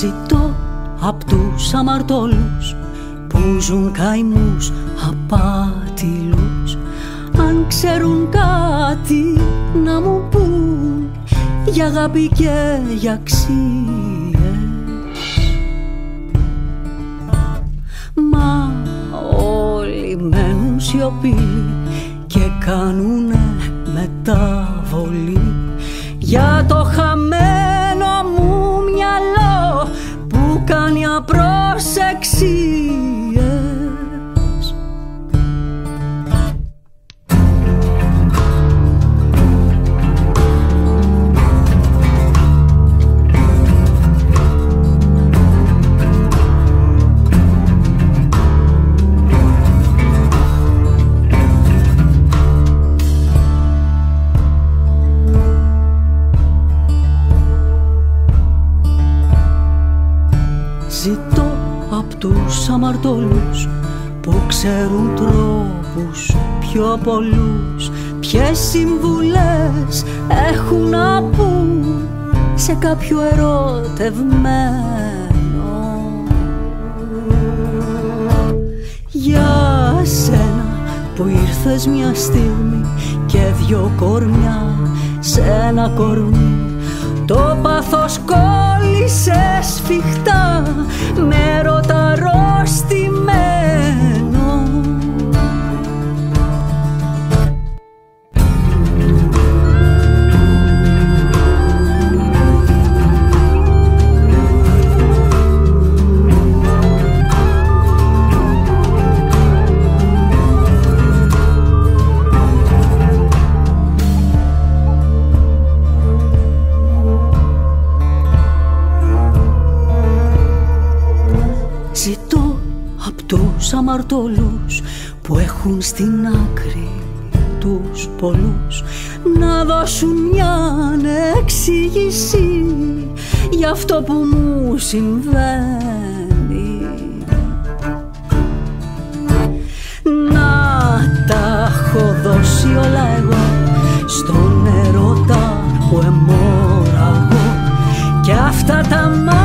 Ζητώ απ' τους αμαρτώλους που ζουν καημούς απάτηλους, αν ξέρουν κάτι να μου πουν για αγάπη και για αξίες. Μα όλοι μένουν σιωπηλοί και κάνουνε μεταβολή για το χαμένο μου μυαλό που κάνει απροσεξίες. Ζητώ απ' τους αμαρτωλούς που ξέρουν τρόπους πιο πολλούς, ποιες συμβουλές έχουν να πούν σε κάποιο ερωτευμένο. Για σένα που ήρθες μια στιγμή και δυο κορμιά σε ένα κορμί, το πάθος κόλλησε σφιχτά με έρωτα αρρωστημένο. Ζητώ απ' τους αμαρτωλούς που έχουν στην άκρη τους πολλούς να δώσουν μια εξήγηση για αυτό που μου συμβαίνει. Να τα έχω δώσει όλα εγώ στον ερώτα που εμόραγω, και αυτά τα μάτια